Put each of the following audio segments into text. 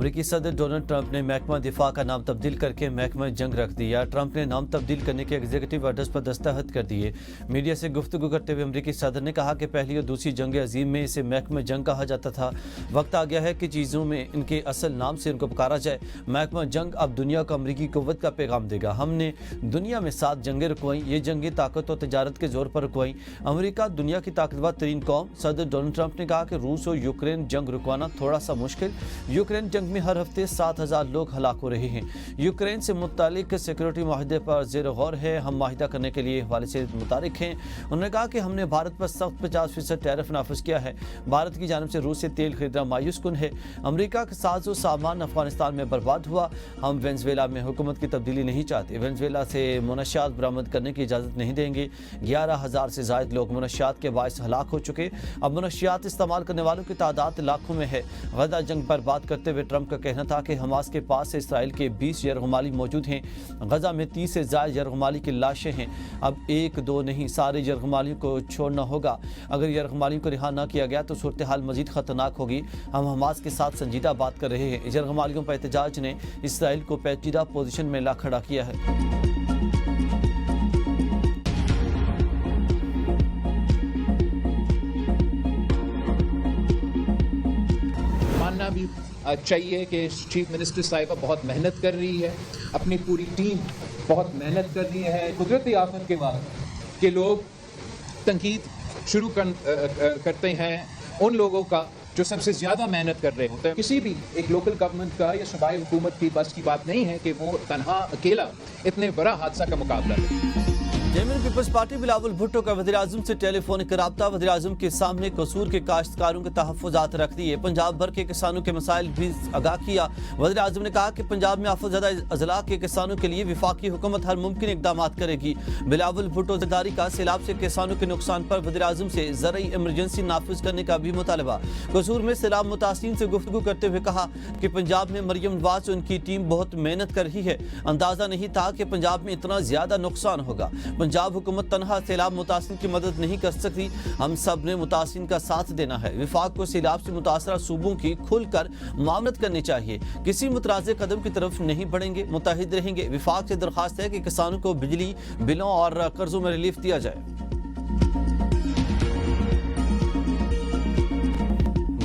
امریکی صدر Donald Trump نے محکمہ دفاع کا نام تبدیل کر کے محکمہ جنگ رکھ دیا۔ ٹرمپ نے نام تبدیل کرنے کے ایگزیکٹو آرڈرز پر دستخط کر دیے۔ میڈیا سے گفتگو کرتے ہوئے امریکی صدر نے کہا کہ پہلی اور دوسری جنگ عظیم میں اسے محکمہ جنگ کہا جاتا تھا۔ وقت آ گیا ہے کہ چیزوں میں ان کے اصل نام سے ان کو پکارا جائے۔ محکمہ جنگ اب دنیا کو امریکی قوت کا پیغام دے گا۔ ہم نے دنیا میں 7 جنگیں رکوائیں، یہ جنگیں طاقت اور تجارت کے زور پر رکوائیں۔ امریکہ دنیا کی طاقتور ترین قوم۔ صدر ڈونلڈ ٹرمپ نے کہا کہ روس اور یوکرین جنگ رکوانا تھوڑا سا مشکل۔ یوکرین جنگ میں ہر ہفتے 7,000 لوگ ہلاک ہو رہے ہیں۔ یوکرین سے متعلق سیکورٹی معاہدے پر زیر غور ہے۔ ہم معاہدہ کرنے کے لیے حوالے سے متحرک ہیں۔ انہوں نے کہا کہ ہم نے بھارت پر سخت 50% ٹیرف نافذ کیا ہے۔ بھارت کی جانب سے روس سے تیل خریدنا مایوس کن ہے۔ امریکہ کا ساز و سامان افغانستان میں برباد ہوا۔ ہم وینزویلا میں حکومت کی تبدیلی نہیں چاہتے۔ وینزویلا سے منشیات برآمد کرنے کی اجازت نہیں دیں گے۔ 11,000 سے زائد لوگ منشیات کے باعث ہلاک ہو چکے۔ اب منشیات استعمال کرنے والوں کی تعداد لاکھوں میں ہے۔ غزہ جنگ برباد کرتے ہوئے ٹرمپ کا کہنا تھا کہ حماس کے پاس سے اسرائیل کے 20 یرغمالی موجود ہیں۔ غزہ میں 30 سے زائد یرغمالی کی لاشیں ہیں۔ اب 1-2 نہیں، سارے یرغمالیوں کو چھوڑنا ہوگا۔ اگر یرغمالیوں کو رہا نہ کیا گیا تو صورتحال مزید خطرناک ہوگی۔ ہم حماس کے ساتھ سنجیدہ بات کر رہے ہیں۔ یرغمالیوں پر احتجاج نے اسرائیل کو پیچیدہ پوزیشن میں لا کھڑا کیا ہے۔ ماننا بھی چاہیے کہ چیف منسٹر صاحبہ بہت محنت کر رہی ہے، اپنی پوری ٹیم بہت محنت کر رہی ہے۔ قدرتی آفت کے بعد کہ لوگ تنقید شروع کرتے ہیں ان لوگوں کا جو سب سے زیادہ محنت کر رہے ہوتے ہیں۔ کسی بھی ایک لوکل گورنمنٹ کا یا صوبائی حکومت کی بس کی بات نہیں ہے کہ وہ تنہا اکیلا اتنے بڑا حادثہ کا مقابلہ کرے۔ یمن پیپلز پارٹی بلاول بھٹو کا وزیراعظم سے ٹیلی فونک رابطہ۔ وزیراعظم کے سامنے قصور کے کاشتکاروں کے تحفظات رکھ دیے۔ پنجاب بھر کے کسانوں کے مسائل بھی آگاہ کیا۔ وزیراعظم نے کہا کہ پنجاب میں آفت زدہ اضلاع کے کسانوں کے لیے وفاقی حکومت ہر ممکن اقدامات کرے گی۔ بلاول بھٹو زرداری کا سیلاب سے کسانوں کے نقصان پر وزیراعظم سے زرعی ایمرجنسی نافذ کرنے کا بھی مطالبہ۔ قصور میں سیلاب متاثرین سے گفتگو کرتے ہوئے کہا کہ پنجاب میں مریم نواز اور ان کی ٹیم بہت محنت کر رہی ہے۔ اندازہ نہیں تھا کہ پنجاب میں اتنا زیادہ نقصان ہوگا۔ پنجاب حکومت تنہا سیلاب متاثرین کی مدد نہیں کر سکتی۔ ہم سب نے متاثرین کا ساتھ دینا ہے۔ وفاق کو سیلاب سے متاثرہ صوبوں کی کھل کر معاونت کرنی چاہیے۔ کسی متنازع قدم کی طرف نہیں بڑھیں گے، متحد رہیں گے۔ وفاق سے درخواست ہے کہ کسانوں کو بجلی بلوں اور قرضوں میں ریلیف دیا جائے۔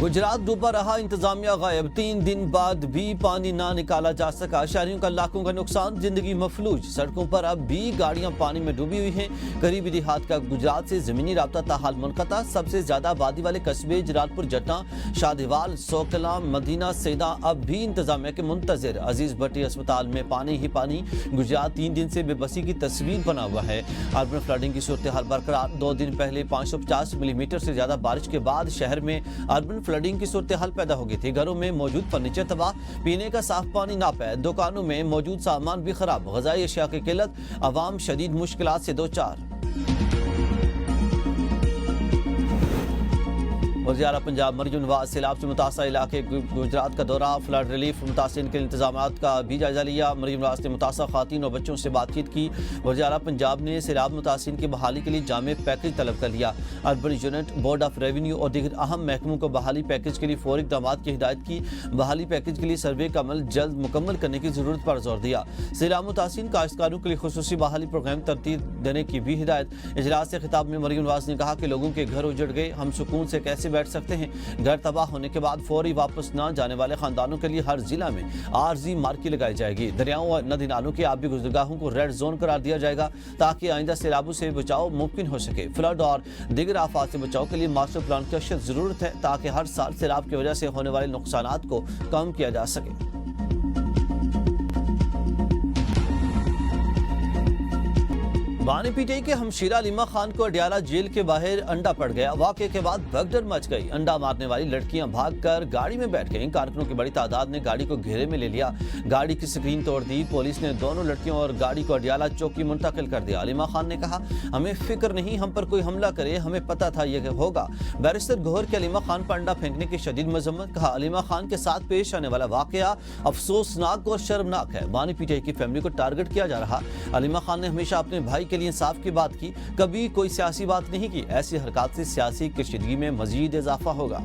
گجرات ڈوبا رہا، انتظامیہ غائب۔ 3 دن بعد بھی پانی نہ نکالا جا سکا۔ شہریوں کا لاکھوں کا نقصان، زندگی مفلوج۔ سڑکوں پر اب بھی گاڑیاں پانی میں ڈوبی ہوئی ہیں۔ قریبی دیہات کا گجرات سے زمینی رابطہ تاحال منقطع۔ سب سے زیادہ آبادی والے قصبے جلال پور جٹاں، شادیوال، سوکلاں، مدینہ سیداں اب بھی انتظامیہ کے منتظر۔ عزیز بھٹی اسپتال میں پانی ہی پانی۔ گجرات 3 دن سے بے بسی کی تصویر بنا ہوا ہے۔ اربن فلڈنگ کی صورتحال برقرار۔ 2 دن پہلے 550 ملی میٹر سے زیادہ بارش کے بعد شہر میں اربن فلڈنگ کی صورتحال پیدا ہو گئی تھی۔ گھروں میں موجود فرنیچر تباہ، پینے کا صاف پانی ناپید، دکانوں میں موجود سامان بھی خراب، غذائی اشیاء کی قلت، عوام شدید مشکلات سے دوچار۔ وزیر اعلیٰ پنجاب مریم نواز سیلاب سے متاثرہ علاقے گجرات کا دورہ۔ فلڈ ریلیف متاثرین کے انتظامات کا بھی جائزہ لیا۔ مریم نواز نے متاثرہ خواتین اور بچوں سے بات چیت کی۔ وزیر اعلیٰ پنجاب نے سیلاب متاثرین کی بحالی کے لیے جامع پیکج طلب کر لیا۔ Urban unit, board of revenue اور دیگر اہم محکموں کو بحالی پیکج کے لیے فوری اقدامات کی ہدایت کی۔ بحالی پیکج کے لیے سروے کا عمل جلد مکمل کرنے کی ضرورت پر زور دیا۔ سیلاب متاثرین کاشتکاروں کے لیے خصوصی بحالی پروگرام ترتیب دینے کی بھی ہدایت۔ اجلاس سے خطاب میں مریم نواز نے کہا کہ لوگوں کے گھر اجڑ گئے، ہم سکون سے کیسے بیٹھ سکتے ہیں؟ گھر تباہ ہونے کے بعد فوری واپس نہ جانے والے خاندانوں کے لیے ہر ضلع میں عارضی مارکی لگائی جائے گی۔ دریاؤں اور ندی نالوں کے آبی گزرگاہوں کو ریڈ زون قرار دیا جائے گا تاکہ آئندہ سیلابوں سے بچاؤ ممکن ہو سکے۔ فلڈ اور دیگر آفات سے بچاؤ کے لیے ماسٹر پلان کی اشد ضرورت ہے تاکہ ہر سال سیلاب کی وجہ سے ہونے والے نقصانات کو کم کیا جا سکے۔ بانی پی ٹی آئی کے ہمشیرہ علیمہ خان کو اڈیالہ جیل کے باہر انڈا پڑ گیا۔ واقعے کے بعد بھگدڑ مچ گئی۔ انڈا مارنے والی لڑکیاں بھاگ کر گاڑی میں بیٹھ گئیں۔ کارکنوں کی بڑی تعداد نے گاڑی کو گھیرے میں لے لیا، گاڑی کی سکرین توڑ دی۔ پولیس نے دونوں لڑکیوں اور گاڑی کو اڈیالہ چوکی منتقل کر دیا۔ علیمہ خان نے کہا، ہمیں فکر نہیں ہم پر کوئی حملہ کرے، ہمیں پتہ تھا یہ ہوگا۔ بیرسٹر گوہر کے علیمہ خان پر انڈا پھینکنے کی شدید مذمت۔ کہا، علیمہ خان کے ساتھ پیش آنے والا واقعہ افسوسناک اور شرمناک ہے۔ بانی پی ٹی آئی کی فیملی کو ٹارگٹ کیا جا رہا۔ علیمہ خان نے ہمیشہ اپنے بھائی کے لیے انصاف کی بات کی، کبھی کوئی سیاسی بات نہیں کی۔ ایسی حرکات سے سیاسی کشیدگی میں مزید اضافہ ہوگا۔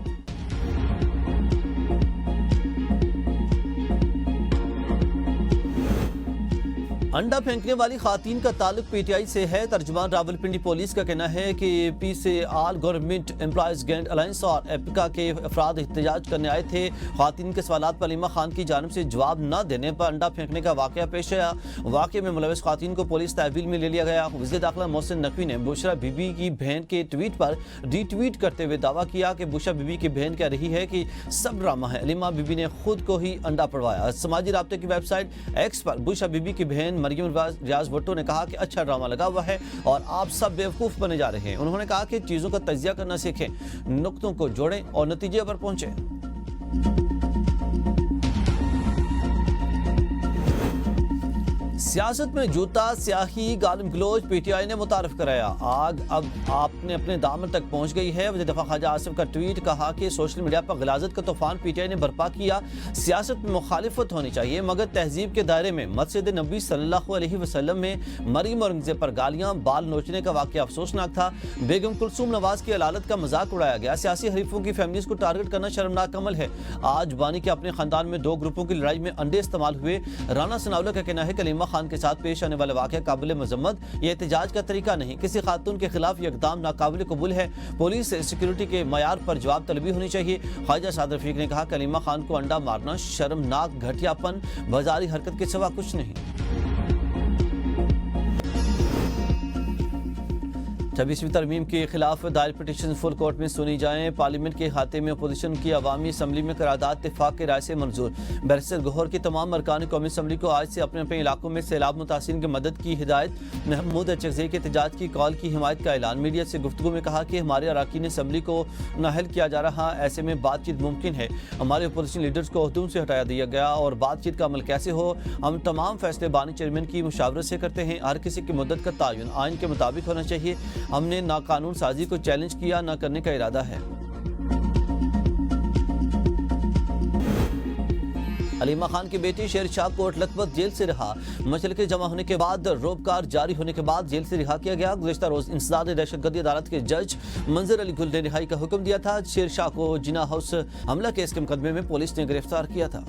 انڈا پھینکنے والی خواتین کا تعلق پی ٹی آئی سے ہے۔ ترجمان راولپنڈی پولیس کا کہنا ہے کہ اے پی سے آل گورنمنٹ امپلائیز گینٹ الائنس اور ایپیکا کے افراد احتجاج کرنے آئے تھے۔ خواتین کے سوالات پر علیمہ خان کی جانب سے جواب نہ دینے پر انڈا پھینکنے کا واقعہ پیش آیا۔ واقعے میں ملوث خواتین کو پولیس تحویل میں لے لیا گیا۔ وزیر داخلہ محسن نقوی نے بشرا بی بی کی بہن کے ٹویٹ پر ری ٹویٹ کرتے ہوئے دعویٰ کیا کہ بشرا بی بی کی بہن کہہ رہی ہے کہ سب ڈرامہ ہے، علیمہ بی بی نے خود کو ہی انڈا پڑوایا۔ سماجی رابطے کی web site x per Bushra be be کی بہن مریم ریاض بھٹو نے کہا کہ اچھا ڈرامہ لگا ہوا ہے اور آپ سب بیوقوف بنے جا رہے ہیں۔ انہوں نے کہا کہ چیزوں کا تجزیہ کرنا سیکھیں، نقطوں کو جوڑیں اور نتیجے پر پہنچیں۔ سیاست میں جوتا سیاہی گالم گلوچ پی ٹی آئی نے متعارف کرایا۔ آگ اب آپ نے اپنے دامن تک پہنچ گئی ہے۔ وزیر دفاع خواجہ آصف کا ٹویٹ، کہا کہ سوشل میڈیا پر غلاظت کا طوفان پی ٹی آئی نے برپا کیا۔ سیاست میں مخالفت ہونی چاہیے مگر تہذیب کے دائرے میں۔ مسجد نبوی صلی اللہ علیہ وسلم میں مریم اورنگزیب پر گالیاں بال نوچنے کا واقعہ افسوسناک تھا۔ بیگم کلثوم نواز کی علالت کا مذاق اڑایا گیا۔ سیاسی حریفوں کی فیملیز کو ٹارگٹ کرنا شرمناک عمل ہے۔ آج بانی کے اپنے خاندان میں 2 گروپوں کی لڑائی میں انڈے استعمال ہوئے۔ رانا ثناءاللہ کا کہنا ہے کہ علیمہ خان کے ساتھ پیش آنے والا واقعہ قابل مذمت، یہ احتجاج کا طریقہ نہیں۔ کسی خاتون کے خلاف یہ اقدام ناقابل قبول ہے۔ پولیس سیکیورٹی کے معیار پر جواب طلبی ہونی چاہیے۔ خواجہ سعد رفیق نے کہا کہ علیمہ خان کو انڈا مارنا شرمناک گھٹیا پن، بازاری حرکت کے سوا کچھ نہیں۔ 26ویں ترمیم کے خلاف دائر پٹیشن فل کورٹ میں سنی جائیں۔ پارلیمنٹ کے احاطے میں اپوزیشن کی عوامی اسمبلی میں قرارداد اتفاق کی رائے سے منظور۔ بیرسٹر گوہر کی تمام ارکان قومی اسمبلی کو آج سے اپنے اپنے علاقوں میں سیلاب متاثرین کی مدد کی ہدایت۔ محمود اچکزئی کے احتجاج کی کال کی حمایت کا اعلان۔ میڈیا سے گفتگو میں کہا کہ ہمارے اراکین اسمبلی کو نااہل کیا جا رہا، ایسے میں بات چیت ممکن ہے۔ ہمارے اپوزیشن لیڈرز کو عہدوں سے ہٹایا دیا گیا اور بات چیت کا عمل کیسے ہو؟ ہم تمام فیصلے بانی چیئرمین کی مشاورت سے کرتے ہیں۔ ہر کسی کی مدت کا تعین آئین کے مطابق ہونا چاہیے۔ ہم نے ناقانون سازی کو چیلنج کیا، نہ کرنے کا ارادہ ہے۔ علیمہ خان کی بیٹی شیر شاہ کوٹ لکھپت جیل سے رہا۔ مشرقے جمع ہونے کے بعد روبکار جاری ہونے کے بعد جیل سے رہا کیا گیا۔ گزشتہ روز انسداد دہشت گردی عدالت کے جج منظر علی گل نے رہائی کا حکم دیا تھا۔ شیر شاہ کو جناح ہاؤس حملہ کیس کے مقدمے میں پولیس نے گرفتار کیا تھا۔